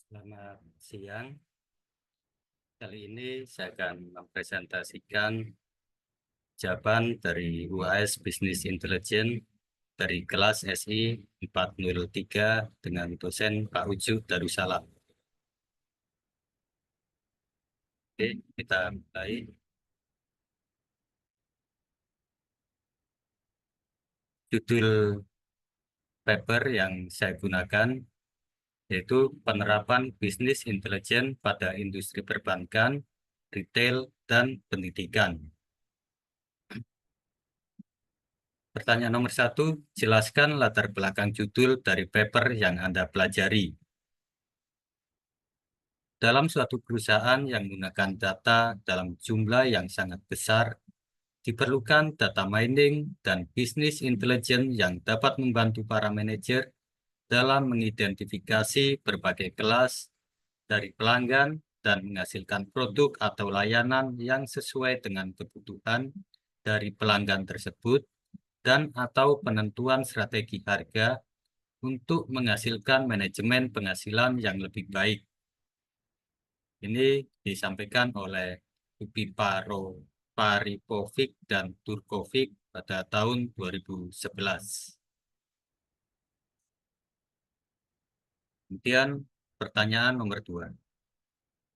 Selamat siang. Kali ini saya akan mempresentasikan jawaban dari UAS Business Intelligence dari kelas SI 403 dengan dosen Pak Uju Darussalam. Oke, kita mulai. Judul paper yang saya gunakan yaitu penerapan bisnis intelijen pada industri perbankan, retail, dan pendidikan. Pertanyaan nomor 1, jelaskan latar belakang judul dari paper yang Anda pelajari. Dalam suatu perusahaan yang menggunakan data dalam jumlah yang sangat besar, diperlukan data mining dan bisnis intelijen yang dapat membantu para manajer dalam mengidentifikasi berbagai kelas dari pelanggan dan menghasilkan produk atau layanan yang sesuai dengan kebutuhan dari pelanggan tersebut dan atau penentuan strategi harga untuk menghasilkan manajemen penghasilan yang lebih baik. Ini disampaikan oleh Paripovic dan Turkovic pada tahun 2011. Kemudian pertanyaan nomor 2.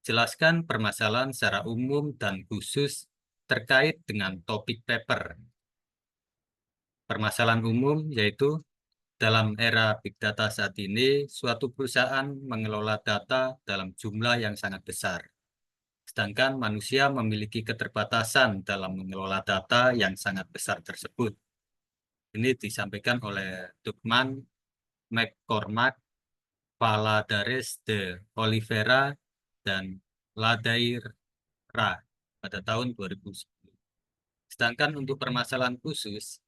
Jelaskan permasalahan secara umum dan khusus terkait dengan topik paper. Permasalahan umum yaitu dalam era Big Data saat ini, suatu perusahaan mengelola data dalam jumlah yang sangat besar. Sedangkan manusia memiliki keterbatasan dalam mengelola data yang sangat besar tersebut. Ini disampaikan oleh Tuckman, McCormack, Valladares de Oliveira, dan Ladeira pada tahun 2010. Sedangkan untuk permasalahan khusus,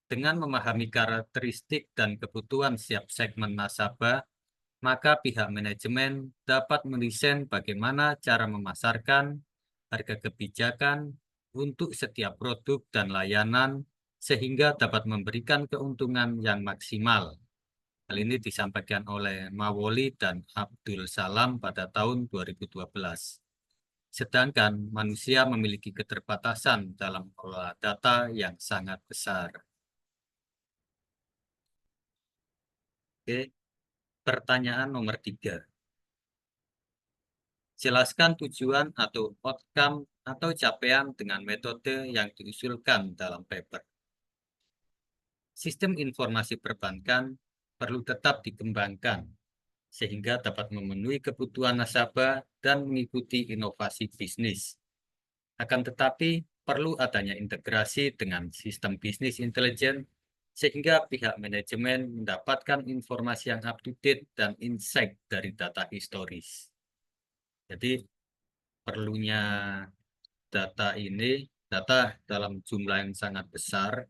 dengan memahami karakteristik dan kebutuhan setiap segmen nasabah, maka pihak manajemen dapat mendesain bagaimana cara memasarkan harga kebijakan untuk setiap produk dan layanan sehingga dapat memberikan keuntungan yang maksimal. Hal ini disampaikan oleh Mawoli dan Abdul Salam pada tahun 2012. Sedangkan manusia memiliki keterbatasan dalam mengelola data yang sangat besar. Oke, pertanyaan nomor 3. Jelaskan tujuan atau outcome atau capaian dengan metode yang diusulkan dalam paper. Sistem informasi perbankan perlu tetap dikembangkan sehingga dapat memenuhi kebutuhan nasabah dan mengikuti inovasi bisnis. Akan tetapi, perlu adanya integrasi dengan sistem bisnis intelijen sehingga pihak manajemen mendapatkan informasi yang up-to-date dan insight dari data historis. Jadi, perlunya data dalam jumlah yang sangat besar,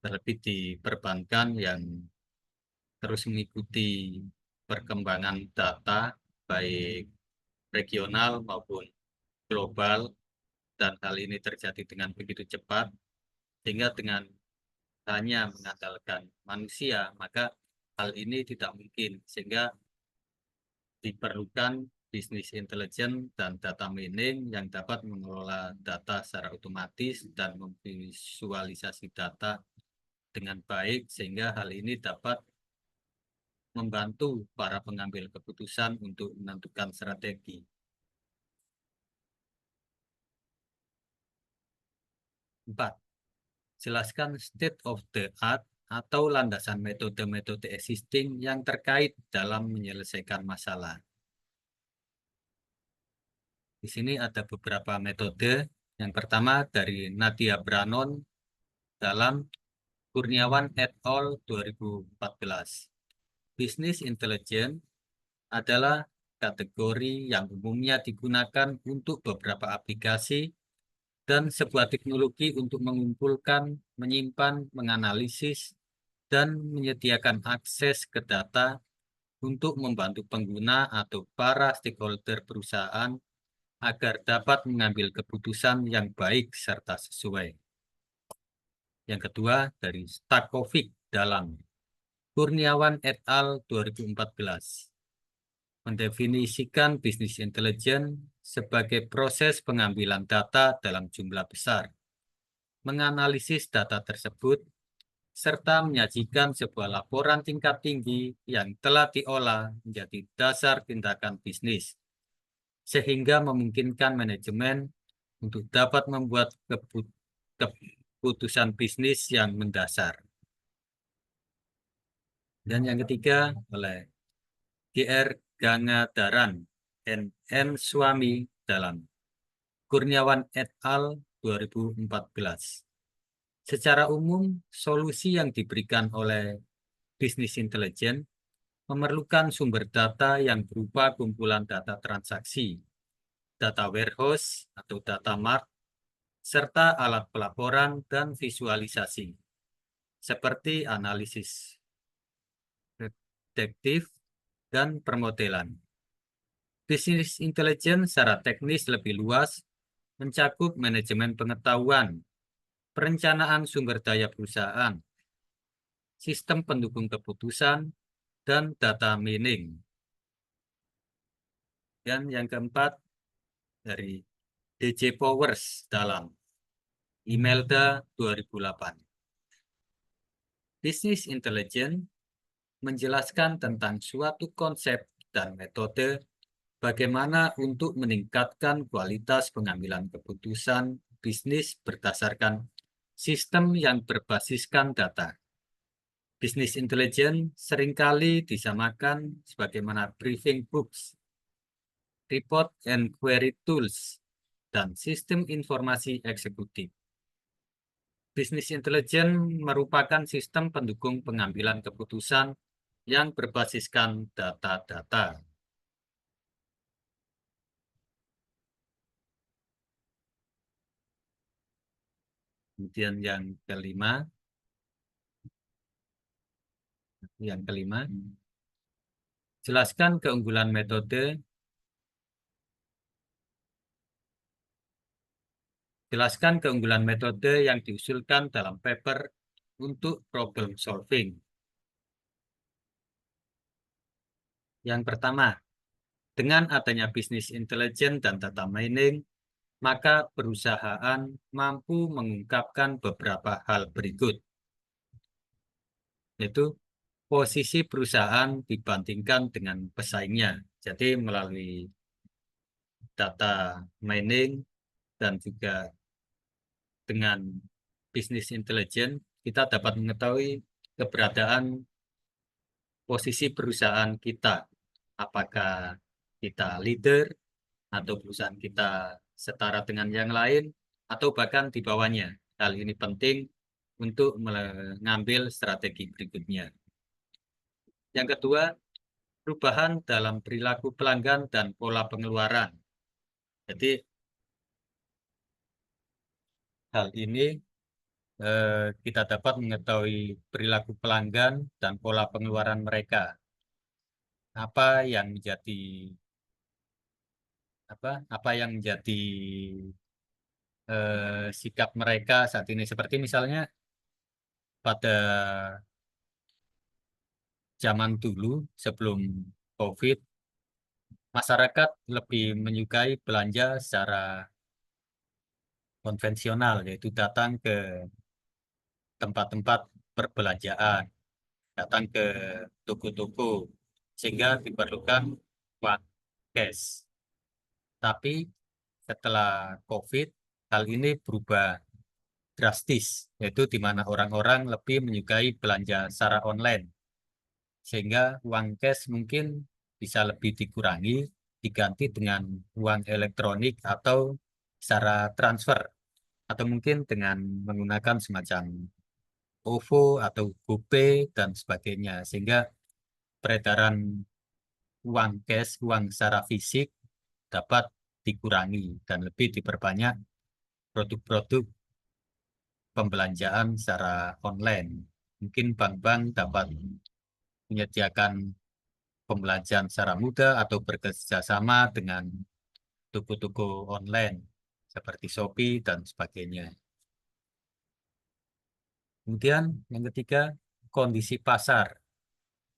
terlebih di perbankan yang terus mengikuti perkembangan data, baik regional maupun global, dan hal ini terjadi dengan begitu cepat, sehingga dengan hanya mengandalkan manusia, maka hal ini tidak mungkin, sehingga diperlukan bisnis intelijen dan data mining yang dapat mengelola data secara otomatis dan memvisualisasi data dengan baik, sehingga hal ini dapat membantu para pengambil keputusan untuk menentukan strategi. 4. Jelaskan state of the art atau landasan metode-metode existing yang terkait dalam menyelesaikan masalah. Di sini ada beberapa metode. Yang pertama dari Nadia Branon dalam Kurniawan et al. 2014. Business intelligence adalah kategori yang umumnya digunakan untuk beberapa aplikasi dan sebuah teknologi untuk mengumpulkan, menyimpan, menganalisis, dan menyediakan akses ke data untuk membantu pengguna atau para stakeholder perusahaan agar dapat mengambil keputusan yang baik serta sesuai. Yang kedua dari Stakovic dalam Kurniawan et al. 2014. mendefinisikan bisnis intelijen sebagai proses pengambilan data dalam jumlah besar, menganalisis data tersebut, serta menyajikan sebuah laporan tingkat tinggi yang telah diolah menjadi dasar tindakan bisnis, sehingga memungkinkan manajemen untuk dapat membuat keputusan bisnis yang mendasar. Dan yang ketiga oleh Dr. Gangadharan N.M. Swami dalam Kurniawan et al. 2014. Secara umum, solusi yang diberikan oleh bisnis intelijen memerlukan sumber data yang berupa kumpulan data transaksi, data warehouse atau data mart, serta alat pelaporan dan visualisasi, seperti analisis prediktif dan permodelan. Bisnis intelijen secara teknis lebih luas mencakup manajemen pengetahuan, perencanaan sumber daya perusahaan, sistem pendukung keputusan, dan data mining. Dan yang keempat dari DJ Powers dalam Imelda 2008. Bisnis intelijen menjelaskan tentang suatu konsep dan metode bagaimana untuk meningkatkan kualitas pengambilan keputusan bisnis berdasarkan sistem yang berbasiskan data. Bisnis intelijen seringkali disamakan sebagaimana briefing books, report and query tools, dan sistem informasi eksekutif. Bisnis intelijen merupakan sistem pendukung pengambilan keputusan yang berbasiskan data-data. Kemudian yang kelima, jelaskan keunggulan metode. Jelaskan keunggulan metode yang diusulkan dalam paper untuk problem solving. Yang pertama, dengan adanya bisnis intelijen dan data mining, maka perusahaan mampu mengungkapkan beberapa hal berikut, yaitu posisi perusahaan dibandingkan dengan pesaingnya. Jadi melalui data mining dan juga dengan bisnis intelijen, kita dapat mengetahui keberadaan posisi perusahaan kita. Apakah kita leader, atau perusahaan kita setara dengan yang lain, atau bahkan di bawahnya. Hal ini penting untuk mengambil strategi berikutnya. Yang kedua, perubahan dalam perilaku pelanggan dan pola pengeluaran. Jadi, hal ini kita dapat mengetahui perilaku pelanggan dan pola pengeluaran mereka. Apa yang menjadi sikap mereka saat ini, seperti misalnya pada zaman dulu sebelum COVID, masyarakat lebih menyukai belanja secara konvensional, yaitu datang ke tempat-tempat perbelanjaan, datang ke toko-toko, sehingga diperlukan uang cash. Tapi setelah COVID, hal ini berubah drastis, yaitu di mana orang-orang lebih menyukai belanja secara online, sehingga uang cash mungkin bisa lebih dikurangi, diganti dengan uang elektronik atau secara transfer, atau mungkin dengan menggunakan semacam OVO atau GoPay dan sebagainya, sehingga peredaran uang cash, uang secara fisik dapat dikurangi dan lebih diperbanyak produk-produk pembelanjaan secara online. Mungkin bank-bank dapat menyediakan pembelanjaan secara mudah atau bekerja sama dengan toko-toko online seperti Shopee dan sebagainya. Kemudian yang ketiga, kondisi pasar.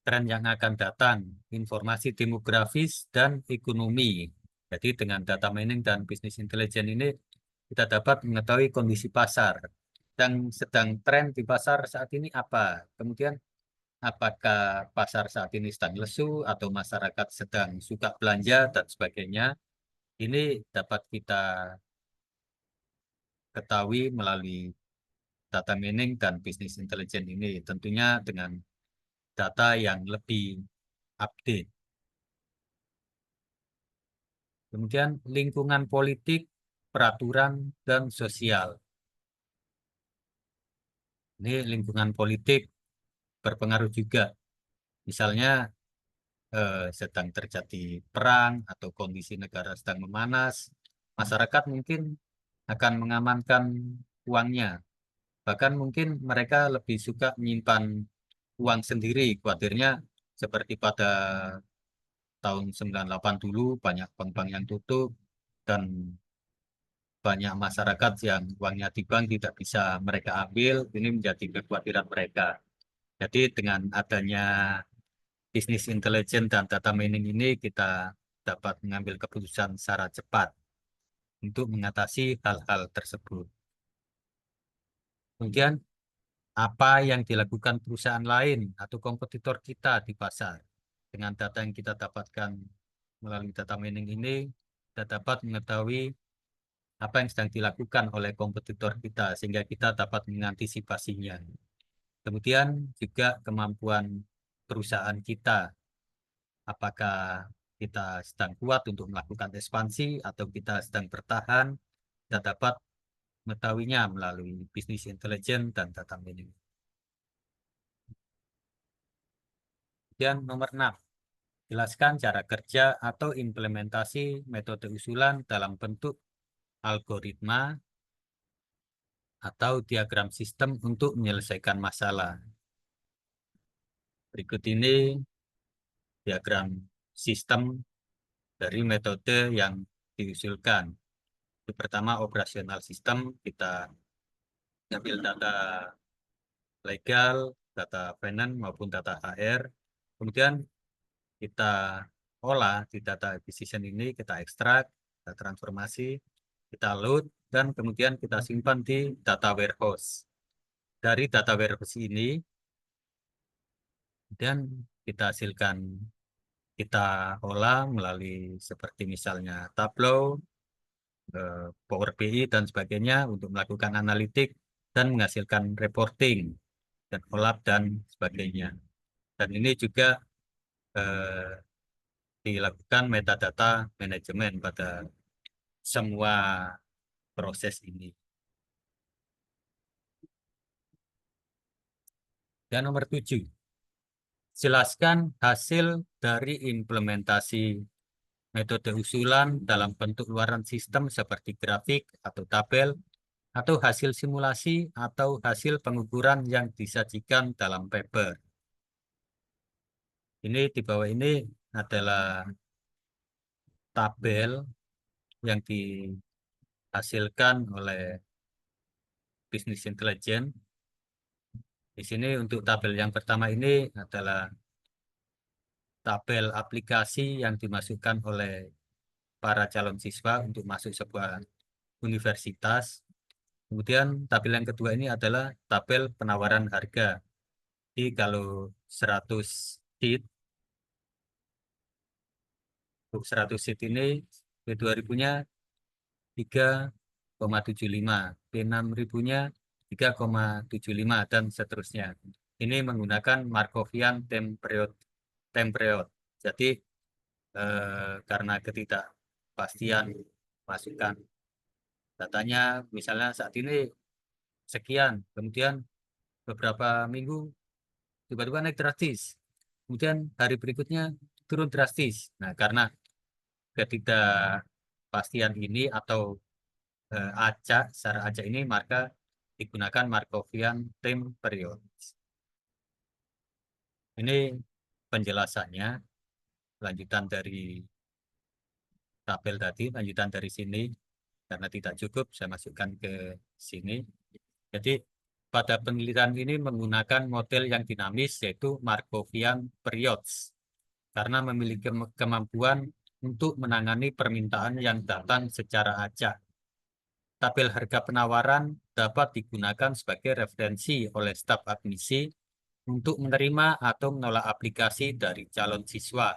tren yang akan datang, informasi demografis dan ekonomi. Jadi dengan data mining dan bisnis intelijen ini kita dapat mengetahui kondisi pasar yang sedang tren di pasar saat ini apa. Kemudian apakah pasar saat ini sedang lesu atau masyarakat sedang suka belanja dan sebagainya. Ini dapat kita ketahui melalui data mining dan bisnis intelijen ini, tentunya dengan data yang lebih update. Kemudian lingkungan politik, peraturan, dan sosial. Ini lingkungan politik berpengaruh juga. Misalnya sedang terjadi perang atau kondisi negara sedang memanas, masyarakat mungkin akan mengamankan uangnya. Bahkan mungkin mereka lebih suka menyimpan uang sendiri, khawatirnya seperti pada tahun 98 dulu banyak bank-bank yang tutup dan banyak masyarakat yang uangnya di bank tidak bisa mereka ambil, ini menjadi kekhawatiran mereka. Jadi dengan adanya bisnis intelijen dan data mining ini kita dapat mengambil keputusan secara cepat untuk mengatasi hal-hal tersebut. Kemudian apa yang dilakukan perusahaan lain atau kompetitor kita di pasar. Dengan data yang kita dapatkan melalui data mining ini, kita dapat mengetahui apa yang sedang dilakukan oleh kompetitor kita, sehingga kita dapat mengantisipasinya. Kemudian juga kemampuan perusahaan kita, apakah kita sedang kuat untuk melakukan ekspansi atau kita sedang bertahan, kita dapat mengetahuinya melalui bisnis intelijen dan data mining. Kemudian nomor 6. Jelaskan cara kerja atau implementasi metode usulan dalam bentuk algoritma atau diagram sistem untuk menyelesaikan masalah. Berikut ini diagram sistem dari metode yang diusulkan. Yang pertama, operasional sistem. Kita ambil data legal, data finance maupun data HR. Kemudian kita olah di data acquisition ini, kita ekstrak, kita transformasi, kita load, dan kemudian kita simpan di data warehouse. Dari data warehouse ini, dan kita hasilkan, kita olah melalui seperti misalnya Tableau, Power BI, dan sebagainya untuk melakukan analitik dan menghasilkan reporting, dan OLAP, dan sebagainya. Dan ini juga eh, dilakukan metadata manajemen pada semua proses ini. Dan nomor 7, jelaskan hasil dari implementasi metode usulan dalam bentuk luaran sistem seperti grafik atau tabel, atau hasil simulasi atau hasil pengukuran yang disajikan dalam paper. Ini di bawah ini adalah tabel yang dihasilkan oleh bisnis intelijen. Di sini untuk tabel yang pertama ini adalah tabel aplikasi yang dimasukkan oleh para calon siswa untuk masuk sebuah universitas. Kemudian tabel yang kedua ini adalah tabel penawaran harga. Jadi kalau 100 sheet, untuk 100 sheet ini B2000-nya 3,75, B6 ribunya 3,75, dan seterusnya. Ini menggunakan Markovian time period. Jadi karena ketidakpastian masukan datanya, misalnya saat ini sekian, kemudian beberapa minggu tiba-tiba naik drastis, kemudian hari berikutnya turun drastis. Nah, karena ketidakpastian ini atau acak, secara acak ini, maka digunakan Markovian time period. Ini penjelasannya, lanjutan dari tabel tadi, lanjutan dari sini. Karena tidak cukup, saya masukkan ke sini. Jadi pada penelitian ini menggunakan model yang dinamis, yaitu Markovian periods, karena memiliki kemampuan untuk menangani permintaan yang datang secara acak. Tabel harga penawaran dapat digunakan sebagai referensi oleh staf admisi untuk menerima atau menolak aplikasi dari calon siswa.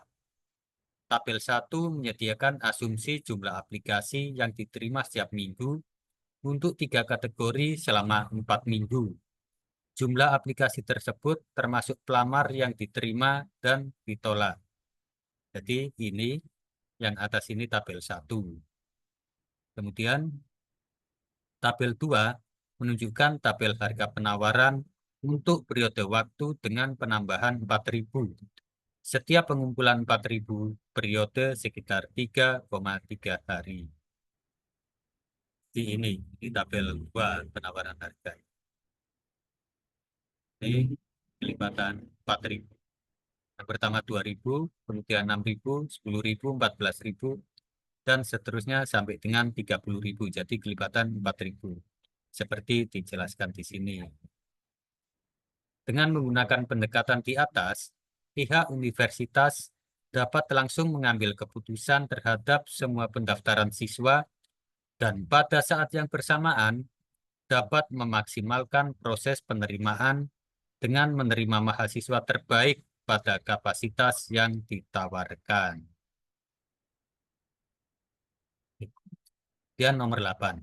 Tabel 1 menyediakan asumsi jumlah aplikasi yang diterima setiap minggu untuk 3 kategori selama 4 minggu. Jumlah aplikasi tersebut termasuk pelamar yang diterima dan ditolak. Jadi ini yang atas ini tabel 1. Kemudian tabel 2 menunjukkan tabel harga penawaran untuk periode waktu dengan penambahan 4.000. Setiap pengumpulan 4.000 periode sekitar 3,3 hari. Ini tabel 2 penawaran harga. Ini kelipatan 4.000. Yang pertama 2.000, kemudian 6.000, 10.000, 14.000, dan seterusnya sampai dengan 30.000. Jadi kelipatan 4.000. Seperti dijelaskan di sini. Dengan menggunakan pendekatan di atas, pihak universitas dapat langsung mengambil keputusan terhadap semua pendaftaran siswa dan pada saat yang bersamaan dapat memaksimalkan proses penerimaan dengan menerima mahasiswa terbaik pada kapasitas yang ditawarkan. Kemudian nomor 8.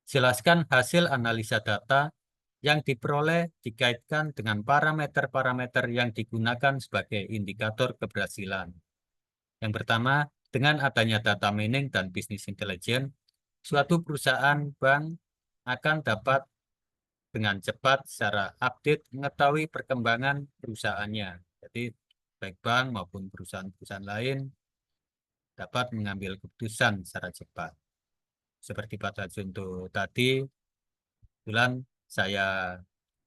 Jelaskan hasil analisa data yang diperoleh dikaitkan dengan parameter-parameter yang digunakan sebagai indikator keberhasilan. Yang pertama, dengan adanya data mining dan bisnis intelijen, suatu perusahaan bank akan dapat dengan cepat secara update mengetahui perkembangan perusahaannya. Jadi baik bank maupun perusahaan-perusahaan lain dapat mengambil keputusan secara cepat. Seperti pada contoh tadi, kebetulan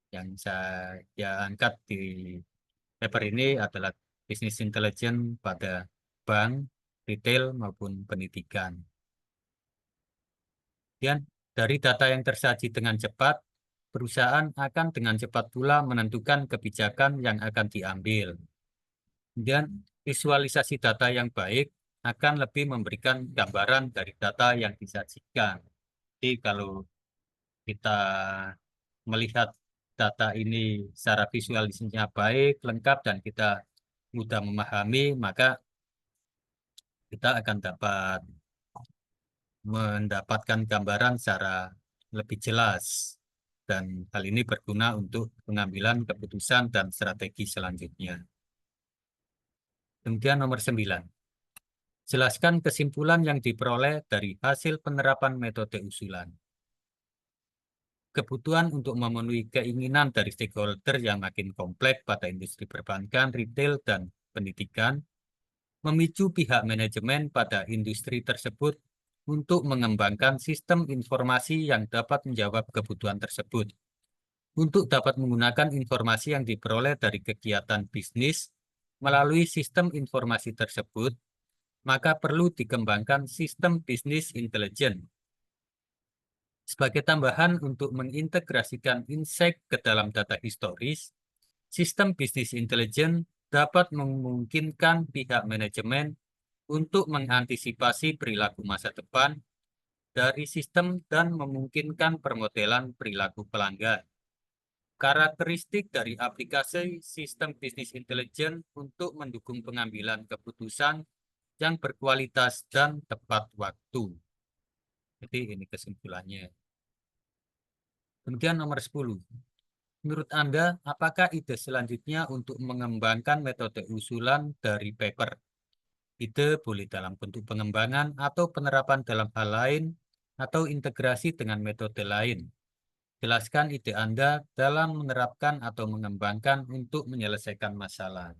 yang saya angkat di paper ini adalah bisnis intelijen pada bank, retail maupun pendidikan. Kemudian dari data yang tersaji dengan cepat, perusahaan akan dengan cepat pula menentukan kebijakan yang akan diambil. Kemudian visualisasi data yang baik akan lebih memberikan gambaran dari data yang disajikan. Jadi kalau kita melihat data ini secara visualisasinya baik, lengkap, dan kita mudah memahami, maka kita akan dapat mendapatkan gambaran secara lebih jelas. Dan hal ini berguna untuk pengambilan keputusan dan strategi selanjutnya. Kemudian nomor 9. Jelaskan kesimpulan yang diperoleh dari hasil penerapan metode usulan. Kebutuhan untuk memenuhi keinginan dari stakeholder yang makin kompleks pada industri perbankan, retail, dan pendidikan, memicu pihak manajemen pada industri tersebut untuk mengembangkan sistem informasi yang dapat menjawab kebutuhan tersebut. Untuk dapat menggunakan informasi yang diperoleh dari kegiatan bisnis melalui sistem informasi tersebut, maka perlu dikembangkan sistem bisnis intelijen. Sebagai tambahan untuk mengintegrasikan insight ke dalam data historis, sistem bisnis intelijen dapat memungkinkan pihak manajemen untuk mengantisipasi perilaku masa depan dari sistem dan memungkinkan permodelan perilaku pelanggan. Karakteristik dari aplikasi sistem bisnis intelijen untuk mendukung pengambilan keputusan yang berkualitas dan tepat waktu. Jadi ini kesimpulannya. Kemudian nomor 10. Menurut Anda, apakah ide selanjutnya untuk mengembangkan metode usulan dari paper? Ide boleh dalam bentuk pengembangan atau penerapan dalam hal lain atau integrasi dengan metode lain. Jelaskan ide Anda dalam menerapkan atau mengembangkan untuk menyelesaikan masalah.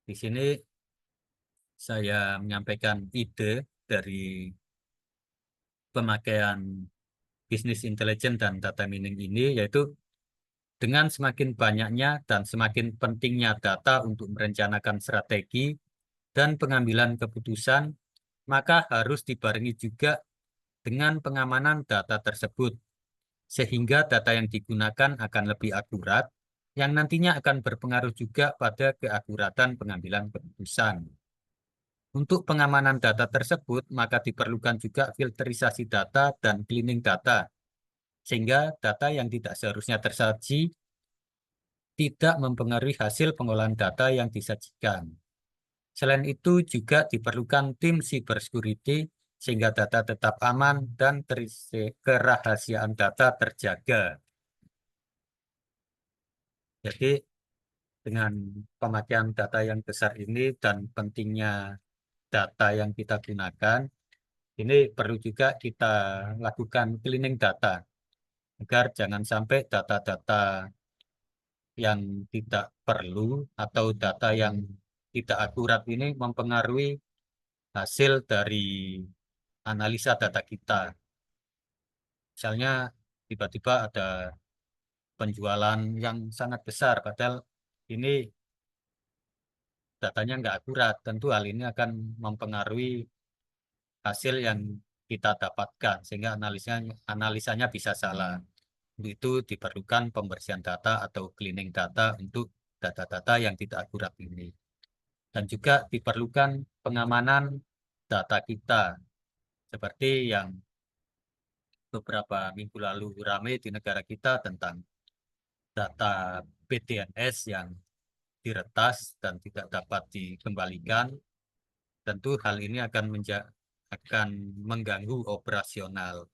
Di sini saya menyampaikan ide dari pemakaian bisnis intelijen dan data mining ini, yaitu dengan semakin banyaknya dan semakin pentingnya data untuk merencanakan strategi dan pengambilan keputusan, maka harus dibarengi juga dengan pengamanan data tersebut. sehingga data yang digunakan akan lebih akurat, yang nantinya akan berpengaruh juga pada keakuratan pengambilan keputusan. Untuk pengamanan data tersebut, maka diperlukan juga filterisasi data dan cleaning data, sehingga data yang tidak seharusnya tersaji tidak mempengaruhi hasil pengolahan data yang disajikan. Selain itu juga diperlukan tim cybersecurity sehingga data tetap aman dan kerahasiaan data terjaga. Jadi dengan pemakaian data yang besar ini dan pentingnya data yang kita gunakan, ini perlu juga kita lakukan cleaning data agar jangan sampai data-data yang tidak perlu atau data yang tidak akurat ini mempengaruhi hasil dari analisa data kita. Misalnya tiba-tiba ada penjualan yang sangat besar, padahal ini datanya nggak akurat. Tentu hal ini akan mempengaruhi hasil yang kita dapatkan, sehingga analisanya bisa salah. Untuk itu diperlukan pembersihan data atau cleaning data untuk data-data yang tidak akurat ini. Dan juga diperlukan pengamanan data kita, seperti yang beberapa minggu lalu ramai di negara kita tentang data BDNS yang diretas dan tidak dapat dikembalikan. Tentu hal ini akan mengganggu operasional.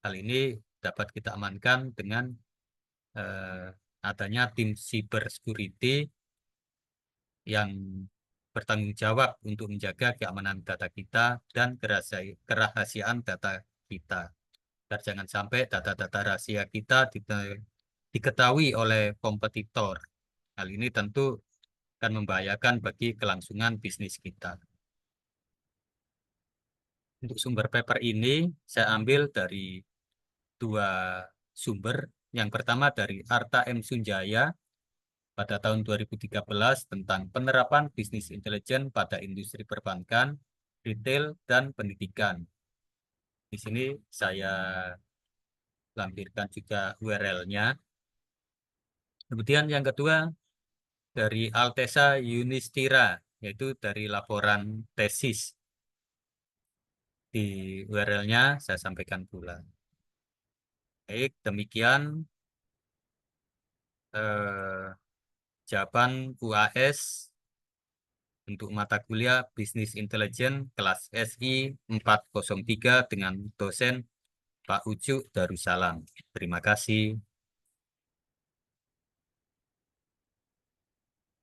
Hal ini dapat kita amankan dengan adanya tim cybersecurity yang bertanggung jawab untuk menjaga keamanan data kita dan kerahasiaan data kita. Agar jangan sampai data-data rahasia kita diketahui oleh kompetitor. Hal ini tentu akan membahayakan bagi kelangsungan bisnis kita. Untuk sumber paper ini saya ambil dari dua sumber. Yang pertama dari Arta M. Sunjaya pada tahun 2013 tentang penerapan bisnis intelijen pada industri perbankan, retail, dan pendidikan. Di sini saya lampirkan juga URL-nya. Kemudian yang kedua dari Altesa Yunistira, yaitu dari laporan tesis. Di URL-nya saya sampaikan pula. Baik, demikian jawaban UAS untuk mata kuliah Bisnis Intelijen kelas SI 403 dengan dosen Pak Ucu Darussalam. Terima kasih.